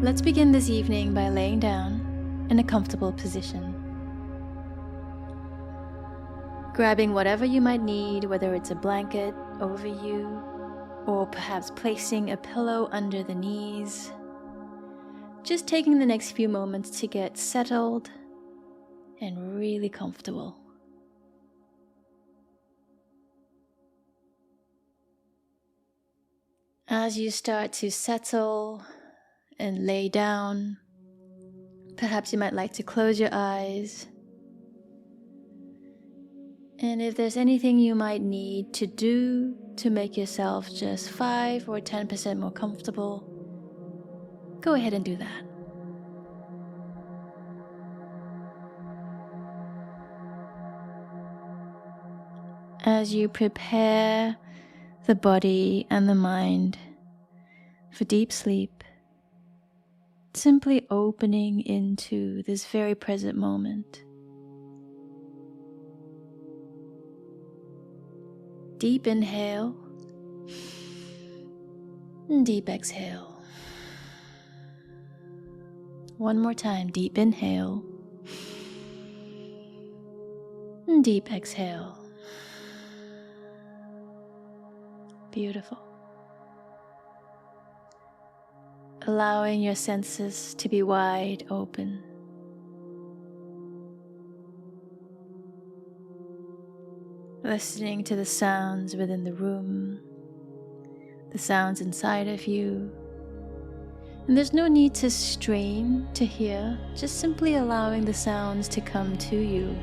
Let's begin this evening by laying down in a comfortable position. Grabbing whatever you might need, whether it's a blanket over you, or perhaps placing a pillow under the knees. Just taking the next few moments to get settled and really comfortable. As you start to settle and lay down, perhaps you might like to close your eyes. And if there's anything you might need to do to make yourself just 5 or 10% more comfortable, go ahead and do that. As you prepare the body and the mind for deep sleep, simply opening into this very present moment. Deep inhale, and deep exhale. One more time, deep inhale, and deep exhale. Beautiful. Allowing your senses to be wide open. Listening to the sounds within the room, the sounds inside of you. And there's no need to strain to hear, just simply allowing the sounds to come to you.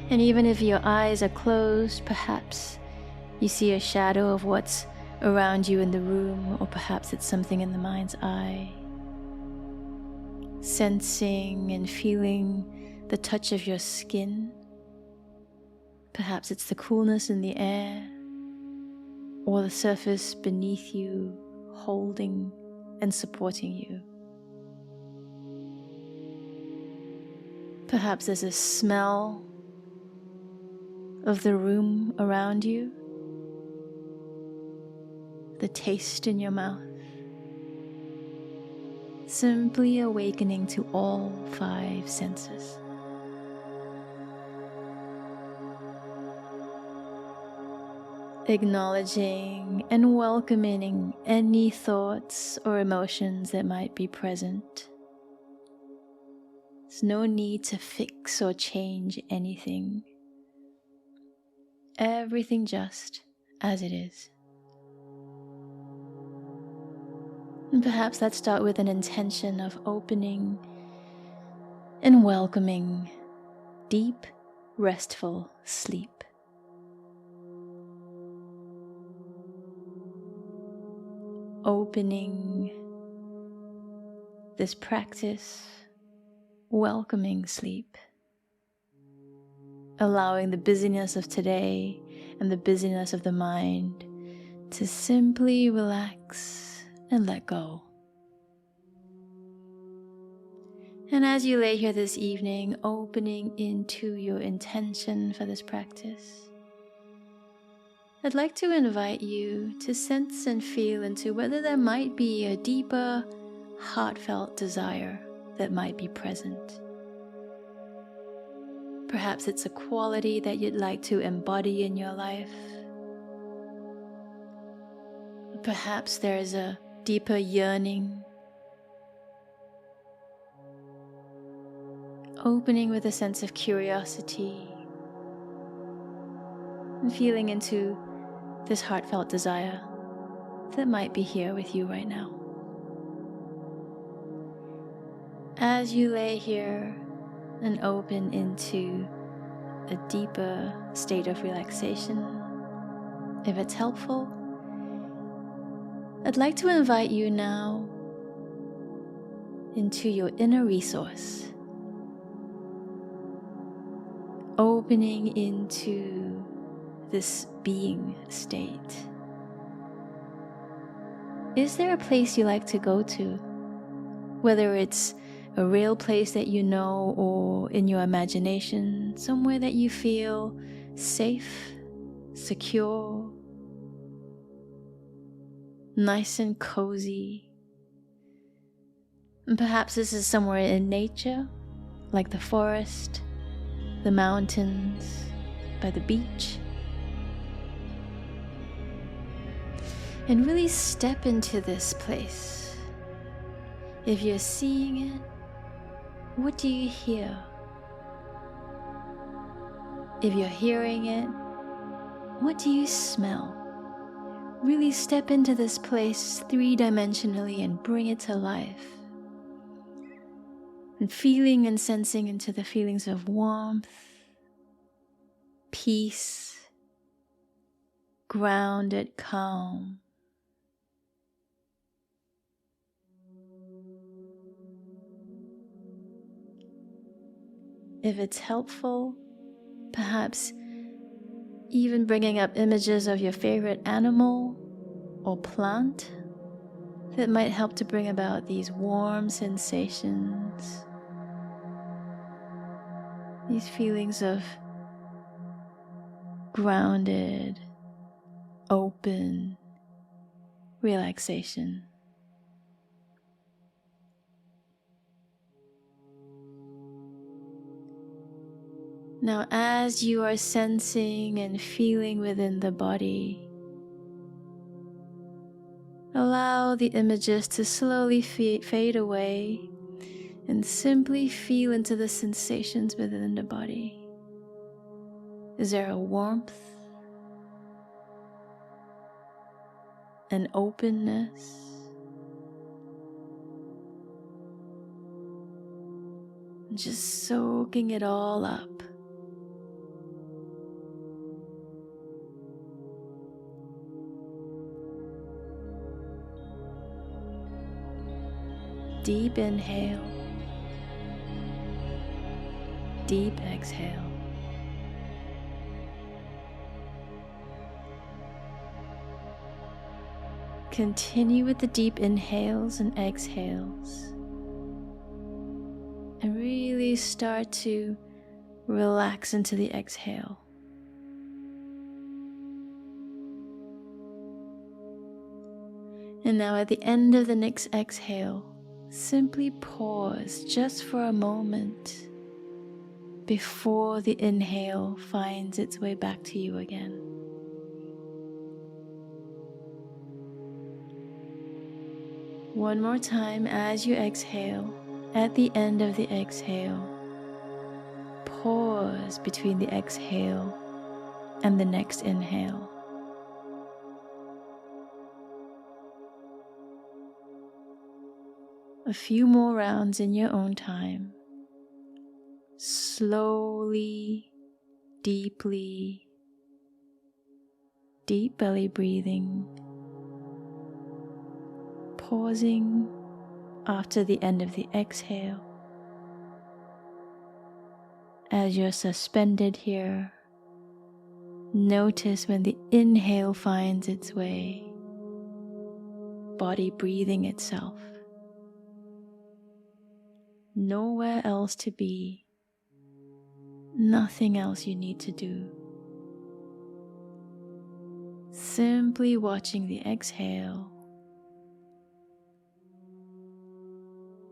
And even if your eyes are closed, perhaps you see a shadow of what's around you in the room, or perhaps it's something in the mind's eye. Sensing and feeling the touch of your skin. Perhaps it's the coolness in the air, or the surface beneath you holding and supporting you. Perhaps there's a smell of the room around you. The taste in your mouth, simply awakening to all 5 senses. Acknowledging and welcoming any thoughts or emotions that might be present. There's no need to fix or change anything. Everything just as it is. And perhaps let's start with an intention of opening and welcoming deep, restful sleep. Opening this practice, welcoming sleep. Allowing the busyness of today and the busyness of the mind to simply relax and let go. And as you lay here this evening, opening into your intention for this practice, I'd like to invite you to sense and feel into whether there might be a deeper, heartfelt desire that might be present. Perhaps it's a quality that you'd like to embody in your life. Perhaps there is a deeper yearning. Opening with a sense of curiosity and feeling into this heartfelt desire that might be here with you right now. As you lay here and open into a deeper state of relaxation, if it's helpful, I'd like to invite you now into your inner resource, opening into this being state. Is there a place you like to go to? Whether it's a real place that you know or in your imagination, somewhere that you feel safe, secure, nice and cozy, And perhaps this is somewhere in nature, like the forest, the mountains, by the beach. And really step into this place. If you're seeing it, what do you hear? If you're hearing it, what do you smell? Really step into this place three-dimensionally and bring it to life. And feeling and sensing into the feelings of warmth, peace, grounded calm. If it's helpful, perhaps even bringing up images of your favorite animal or plant that might help to bring about these warm sensations, these feelings of grounded, open relaxation. Now, as you are sensing and feeling within the body, allow the images to slowly fade away and simply feel into the sensations within the body. Is there a warmth, an openness? Just soaking it all up. Deep inhale, deep exhale. Continue with the deep inhales and exhales. And really start to relax into the exhale. And now at the end of the next exhale, simply pause just for a moment before the inhale finds its way back to you again. One more time as you exhale. At the end of the exhale, pause between the exhale and the next inhale. A few more rounds in your own time. Slowly, deeply, deep belly breathing. Pausing after the end of the exhale. As you're suspended here, notice when the inhale finds its way, body breathing itself. Nowhere else to be, nothing else you need to do. Simply watching the exhale.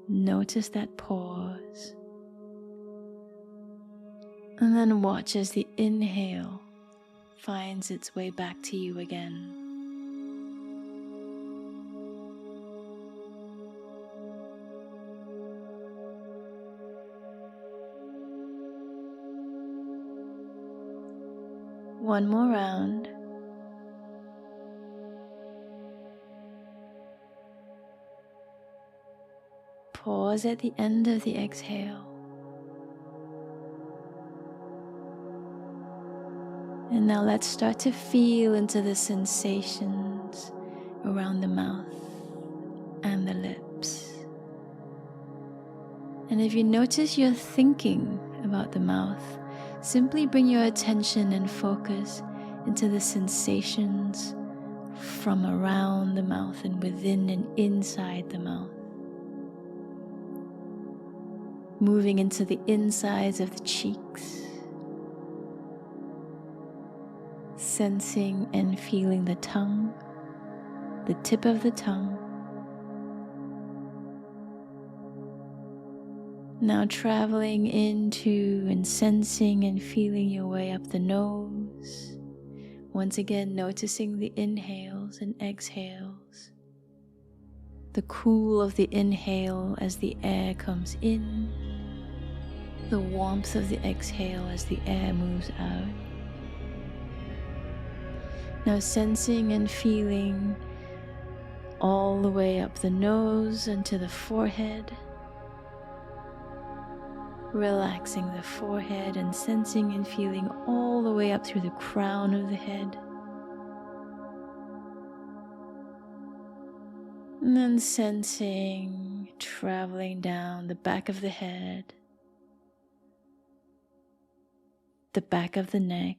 Notice that pause. And then watch as the inhale finds its way back to you again. One more round. Pause at the end of the exhale. And now let's start to feel into the sensations around the mouth and the lips. And if you notice you're thinking about the mouth, simply bring your attention and focus into the sensations from around the mouth and within and inside the mouth. Moving into the insides of the cheeks. Sensing and feeling the tongue, the tip of the tongue. Now traveling into and sensing and feeling your way up the nose. Once again, noticing the inhales and exhales. The cool of the inhale as the air comes in. The warmth of the exhale as the air moves out. Now sensing and feeling all the way up the nose and to the forehead. Relaxing the forehead and sensing and feeling all the way up through the crown of the head. And then sensing, traveling down the back of the head, the back of the neck,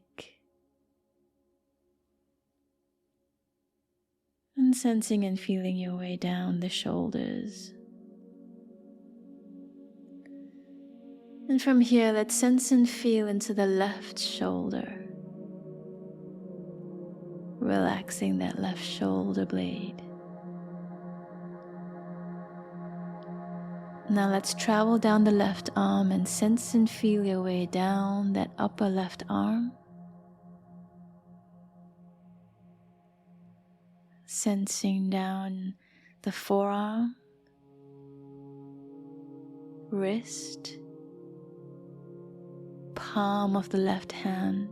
and sensing and feeling your way down the shoulders. And from here, let's sense and feel into the left shoulder, relaxing that left shoulder blade. Now let's travel down the left arm and sense and feel your way down that upper left arm. Sensing down the forearm, wrist, palm of the left hand,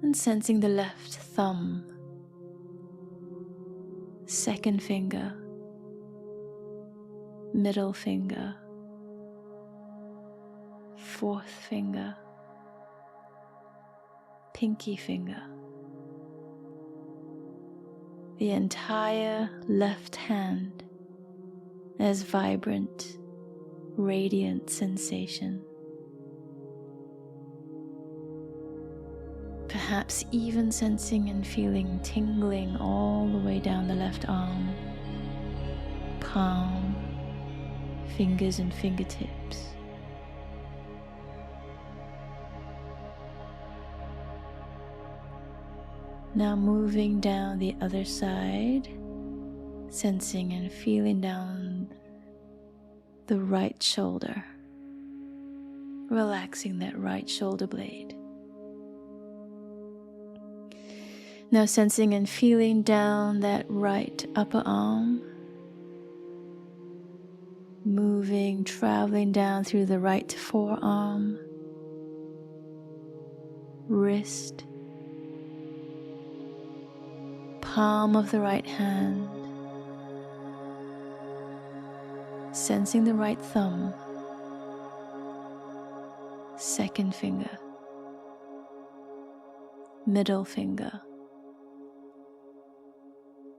and sensing the left thumb, second finger, middle finger, fourth finger, pinky finger. The entire left hand as vibrant, radiant sensation. Perhaps even sensing and feeling tingling all the way down the left arm, palm, fingers and fingertips. Now moving down the other side, sensing and feeling down the right shoulder, relaxing that right shoulder blade. Now sensing and feeling down that right upper arm, moving, traveling down through the right forearm, wrist, palm of the right hand, sensing the right thumb, second finger, middle finger,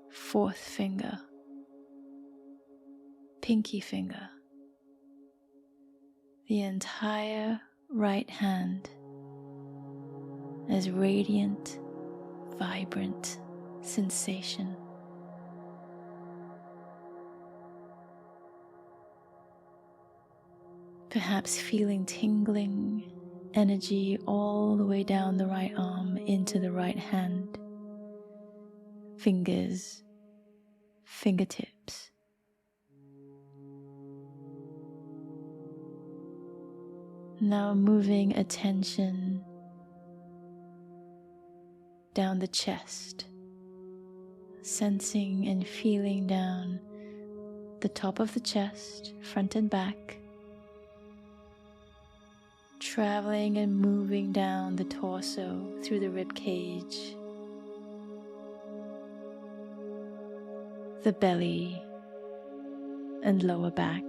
fourth finger, pinky finger, the entire right hand as radiant, vibrant sensation. Perhaps feeling tingling energy all the way down the right arm into the right hand, fingers, fingertips. Now moving attention down the chest, sensing and feeling down the top of the chest, front and back, traveling and moving down the torso through the rib cage, the belly and lower back,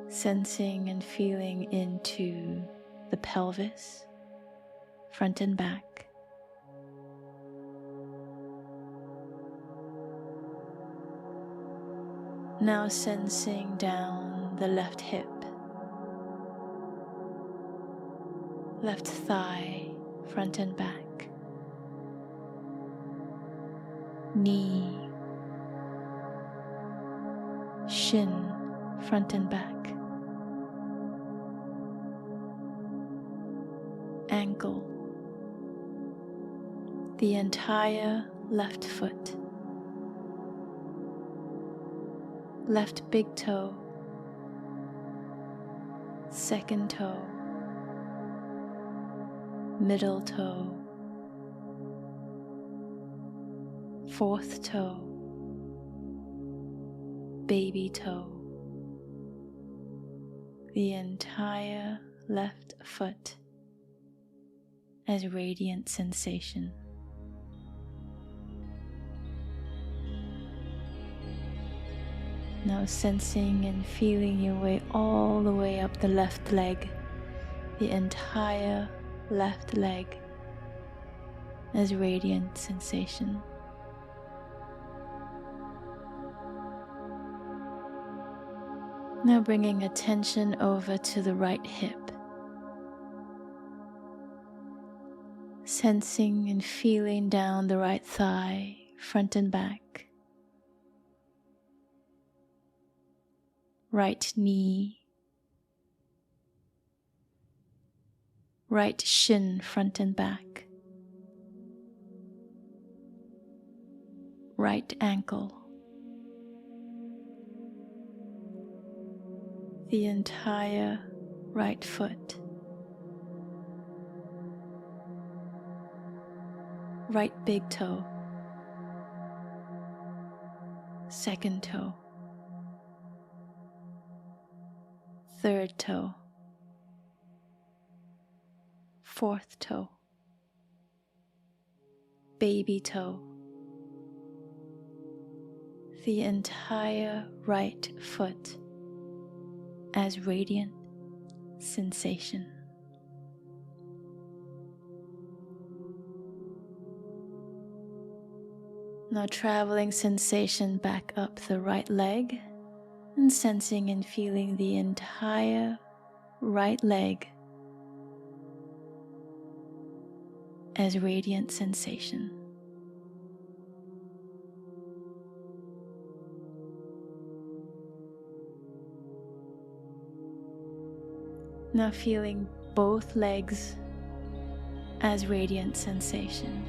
sensing and feeling into the pelvis, front and back, now sensing down the left hip, left thigh, front and back, knee, shin, front and back, ankle, the entire left foot, left big toe, second toe, middle toe, fourth toe, baby toe, the entire left foot as radiant sensation. Now sensing and feeling your way all the way up the left leg, the entire left leg as radiant sensation. Now bringing attention over to the right hip, sensing and feeling down the right thigh, front and back, right knee, right shin, front and back, right ankle, the entire right foot, right big toe, second toe, third toe, fourth toe, baby toe, the entire right foot as radiant sensation. Now traveling sensation back up the right leg and sensing and feeling the entire right leg as radiant sensation. Now feeling both legs as radiant sensation.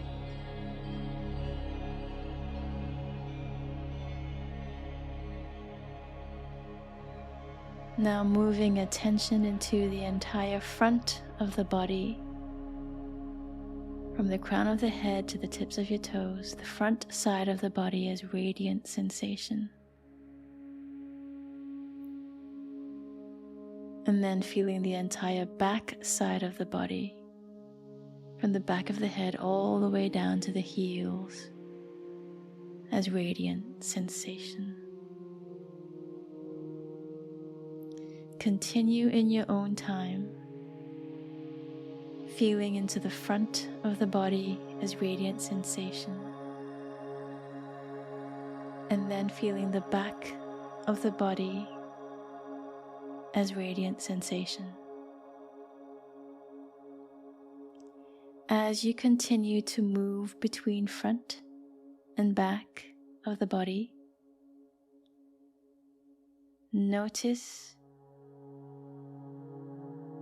Now moving attention into the entire front of the body, from the crown of the head to the tips of your toes, the front side of the body as radiant sensation. And then feeling the entire back side of the body, from the back of the head all the way down to the heels, as radiant sensation. Continue in your own time, feeling into the front of the body as radiant sensation, and then feeling the back of the body as radiant sensation. As you continue to move between front and back of the body, notice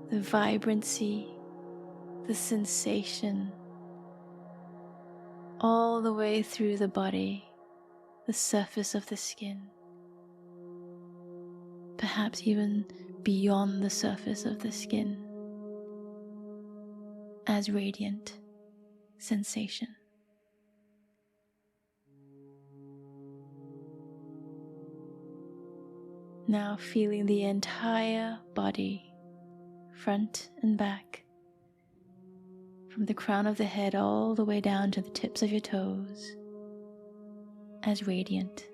the vibrancy, the sensation, all the way through the body, the surface of the skin, perhaps even beyond the surface of the skin, as radiant sensation. Now feeling the entire body, front and back, from the crown of the head all the way down to the tips of your toes, as radiant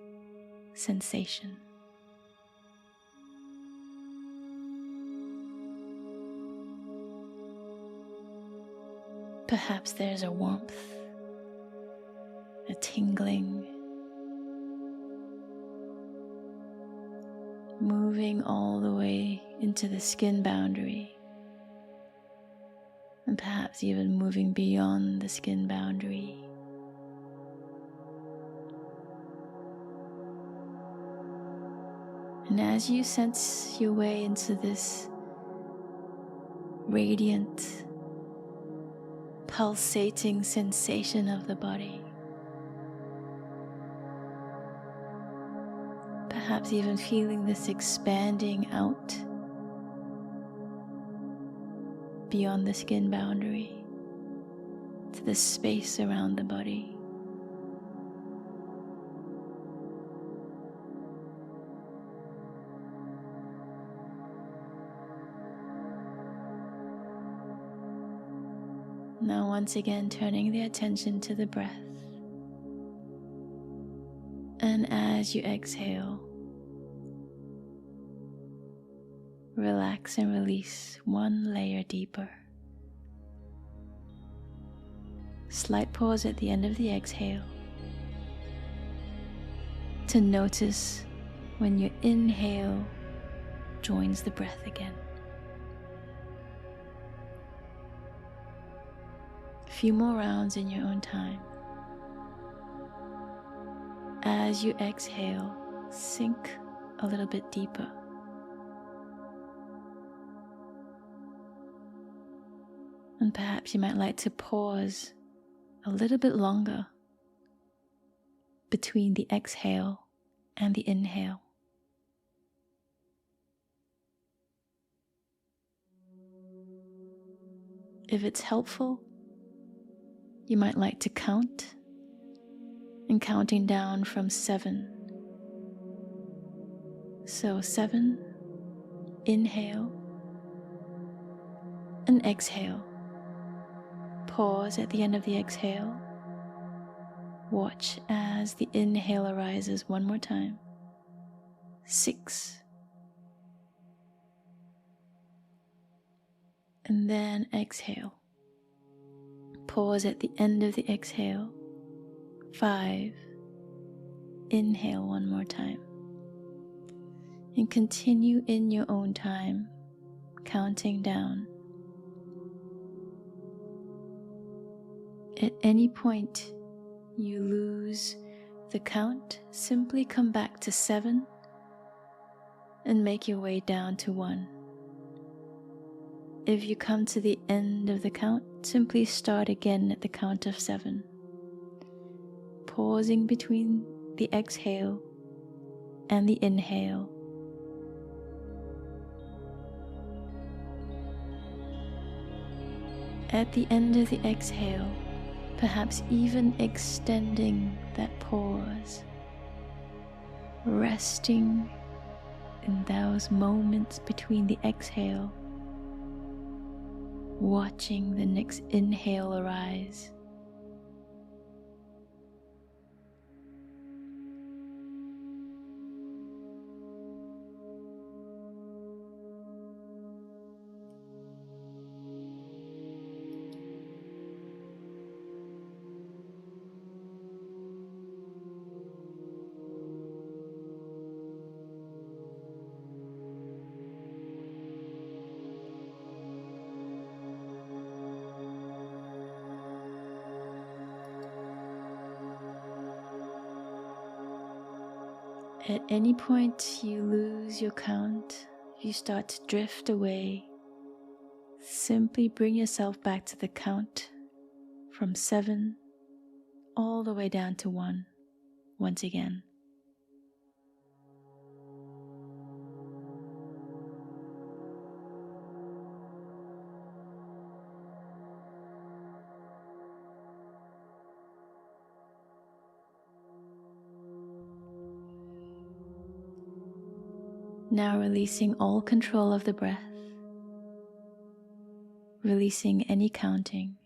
sensation. Perhaps there's a warmth, a tingling, moving all the way into the skin boundary, and perhaps even moving beyond the skin boundary. And as you sense your way into this radiant, pulsating sensation of the body, Perhaps even feeling this expanding out beyond the skin boundary to the space around the body. Now once again turning the attention to the breath. And as you exhale, relax and release one layer deeper. Slight pause at the end of the exhale to notice when your inhale joins the breath again. A few more rounds in your own time. As you exhale, sink a little bit deeper. And perhaps you might like to pause a little bit longer between the exhale and the inhale. If it's helpful, you might like to count, and counting down from 7. So 7, inhale and exhale. Pause at the end of the exhale. Watch as the inhale arises one more time. 6. And then exhale. Pause at the end of the exhale. 5. Inhale one more time. And continue in your own time, counting down. At any point you lose the count, simply come back to 7 and make your way down to 1. If you come to the end of the count, simply start again at the count of 7. Pausing between the exhale and the inhale. At the end of the exhale, perhaps even extending that pause, resting in those moments between the exhale, watching the next inhale arise. At any point you lose your count, you start to drift away, simply bring yourself back to the count from 7 all the way down to 1 once again. Now releasing all control of the breath, releasing any counting,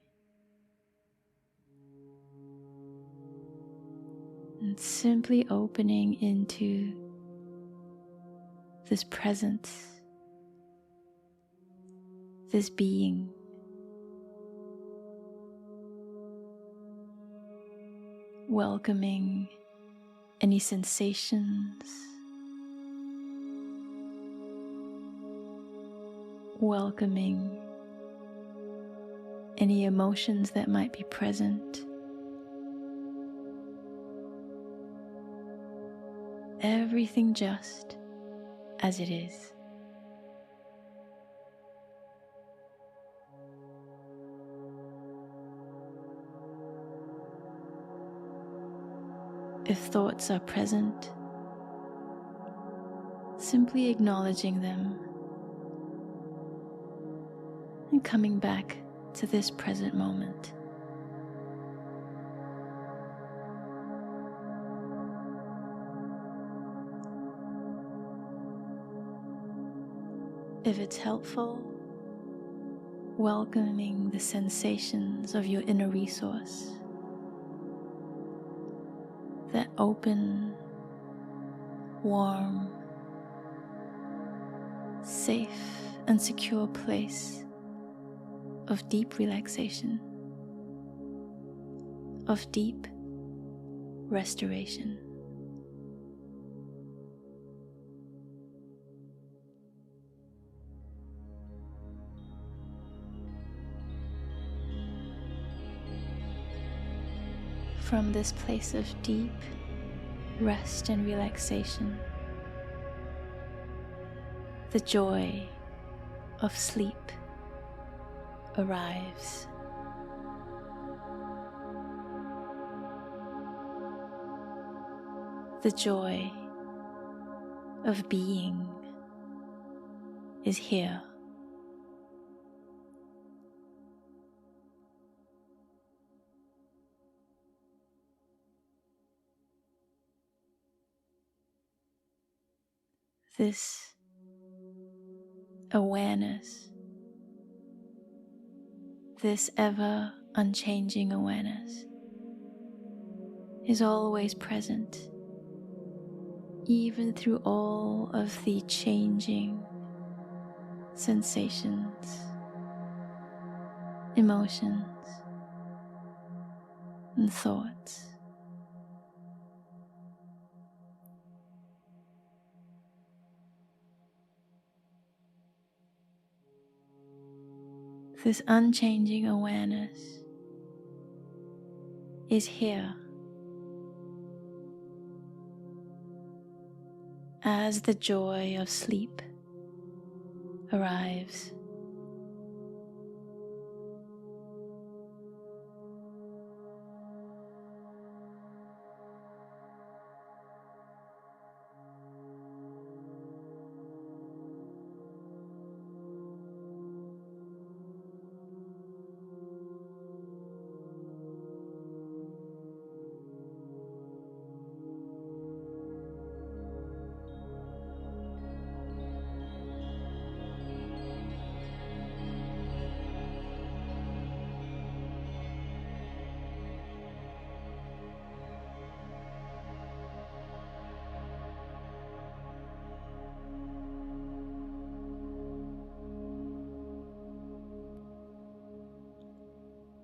and simply opening into this presence, this being. Welcoming any sensations, welcoming any emotions that might be present. Everything just as it is. If thoughts are present, simply acknowledging them and coming back to this present moment. If it's helpful, welcoming the sensations of your inner resource, that open, warm, safe and secure place of deep relaxation, of deep restoration. From this place of deep rest and relaxation, the joy of sleep arrives. The joy of being is here. This awareness, this ever unchanging awareness, is always present, even through all of the changing sensations, emotions, and thoughts. This unchanging awareness is here as the joy of sleep arrives.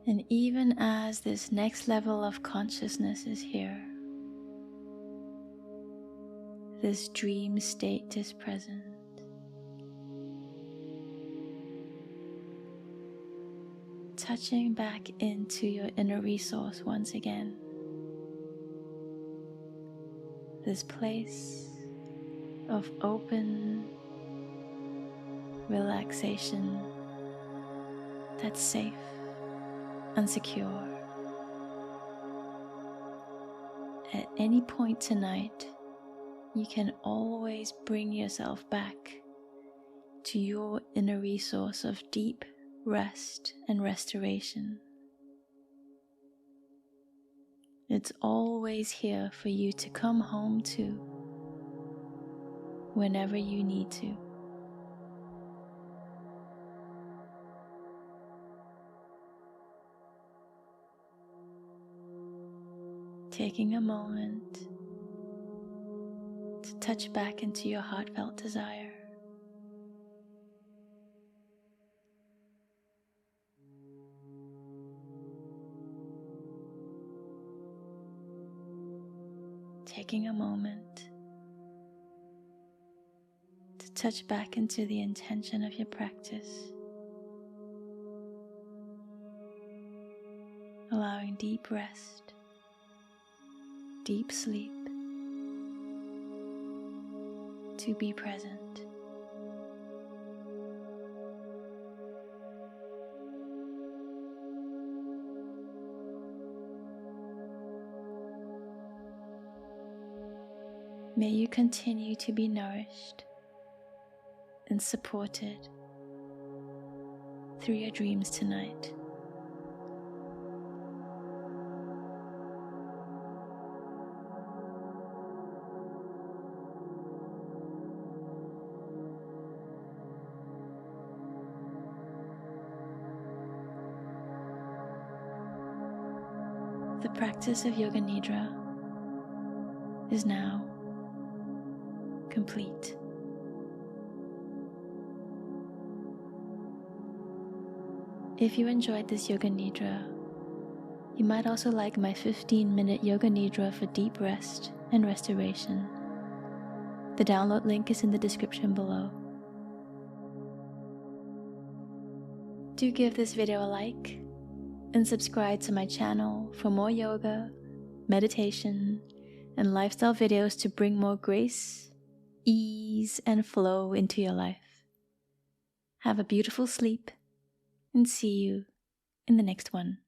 And even as this next level of consciousness is here, this dream state is present. Touching back into your inner resource once again. This place of open relaxation that's safe and secure. At any point tonight, you can always bring yourself back to your inner resource of deep rest and restoration. It's always here for you to come home to whenever you need to. Taking a moment to touch back into your heartfelt desire. Taking a moment to touch back into the intention of your practice. Allowing deep rest, deep sleep to be present. May you continue to be nourished and supported through your dreams tonight. The practice of Yoga Nidra is now complete. If you enjoyed this Yoga Nidra, you might also like my 15-minute Yoga Nidra for deep rest and restoration. The download link is in the description below. Do give this video a like and subscribe to my channel for more yoga, meditation, and lifestyle videos to bring more grace, ease, and flow into your life. Have a beautiful sleep, and see you in the next one.